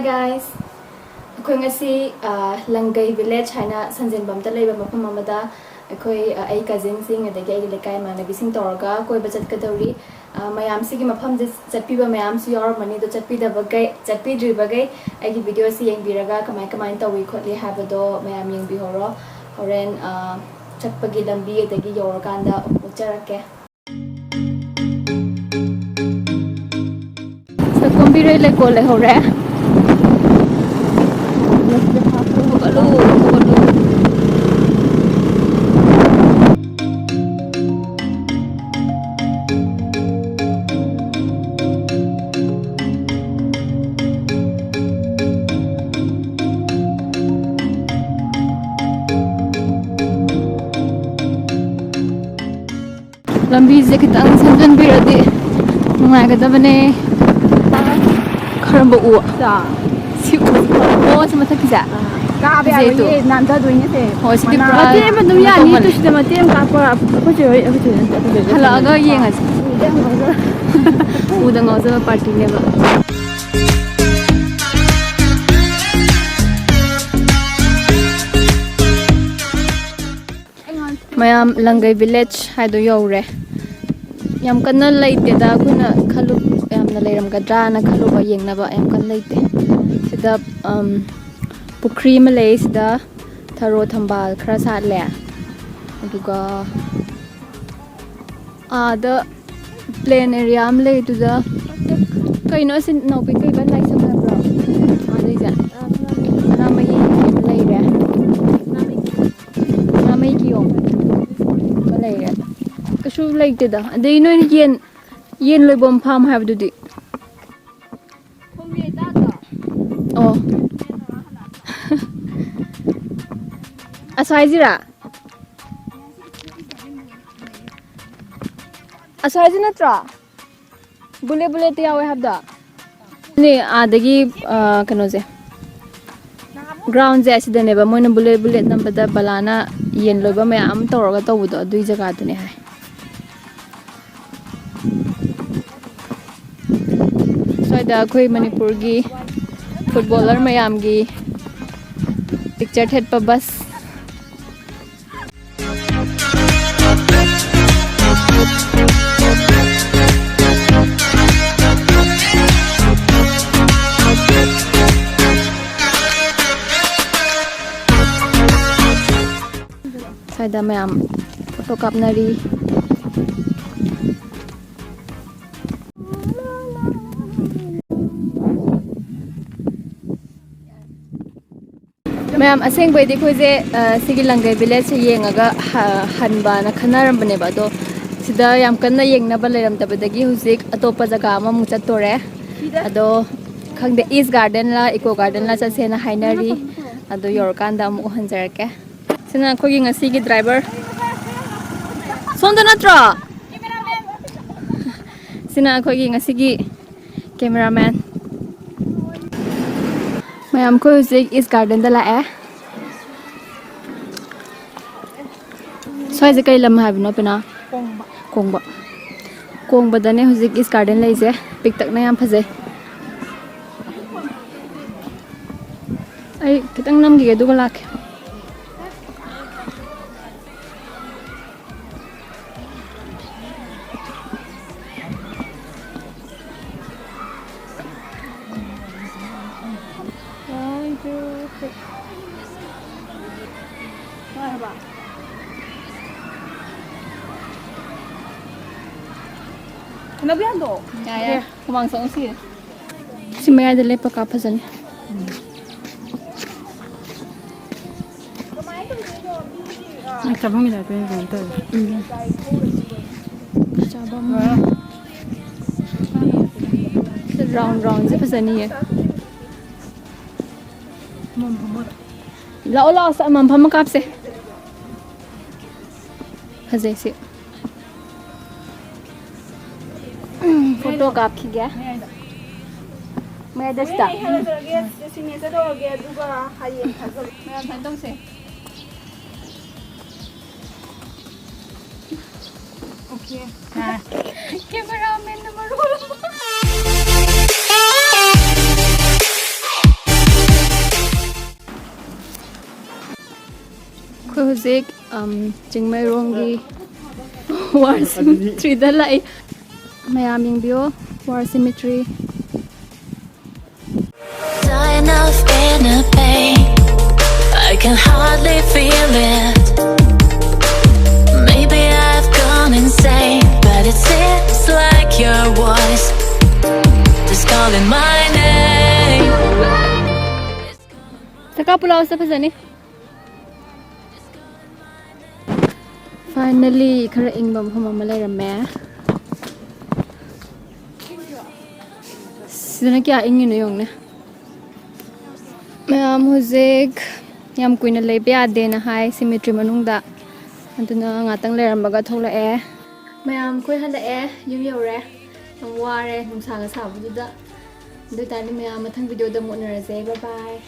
guys. Akoi ngasi Langai village haina Sanjenbam ta leiba mafam amada akoi ai cousin sing adagi ai lekai manabi sing torga koi bachat kadori mayam sigi mafam je chatpiba mayam su yor mani do chatpi da bagai chatpi dri bagai ai gi video si yeng biraga kamai tawi khotli habado mayam yeng bi horo horen chatpagi lambi adagi yor kanda ucharake sa kombire le kole hore lambi se kitang sanjan biradi nungagadabane kharamba u da si u o sama thakisa ka be ye nam da doine se ho si pra mate ma dum ya ni tu sida mate ka pa ko je ko je hala ga yenga u da ngoza party ne ba mayam Langai village haido yore yam kanna leite da kuna khalu yamna leiram gadra na khalu ba yengna ba yam kan leite sida pukri ma lei sida tharo thambal khara sat le aduga ada plain area am lei tu da kaino sin no pe kai ban lai sam bro adai ja na mai lei re na mai ki om lei re kashu leite da adai no yen loi bom farm have du di oh asai jira asai jina tra bule te yawe have da ne adagi kano je ground je asida ne ba moina bule number da balana yen loi ba me am toroga tawudo dui jaga tu ne hai soida khoi Manipur gi footballer mayam gi picture thet pa bus soida mayam photo kapnari मैम असेंग बैदि खोजे सिगी लंगै village से येंगागा हनबा ना खनारम बने बादो सिदा याम कन्ना येंगना बा लेरम तबदगी हुजिक अतोपा जगह मा मु चतोरे अदो खंगदे ईस्ट गार्डन ला इको गार्डन ला चसेना हाइनरी अदो योरकांदा मु हंजरके सिना खोगी ngasi ड्राइवर सोंदा नत्रो सिना खोगी ngasi gi कैमरामैन मैम को हुजिक ईस्ट गार्डन दा लाए सोय जे कई लम हाबनो पेना कोंगबा दने हुजिक ईस्ट गार्डन लेजे पिक तक ना याम फजे आई कितंग नम गे दुगा लाखे na biando ya kumang song si maya de le pa ka phajan ni chabang mi da pe to chabam round se phajani ye lao sa mam pham kap se phajai se photo काप की गया मैं दस्ता okay cameraman number hujik Chingmaironggi War Cemetery da lai mayam yingbiyo War Cemetery Dying of inner pain, I can hardly feel it. Maybe I've gone insane, but it seems like your voice is calling my name. Saka pulaw sa pasani. Finally, khara ingbam khama malay ramme. Sidana kya ingin yung na. Mayam hujik yam kuina lebe ade na hai cemetery manungda. Antuna ngatang lerambaga tholake. Mayam koi halae yum yore. Ang ware nung sanga sabuda. Dito tani mayam mathang video da mo na bye bye.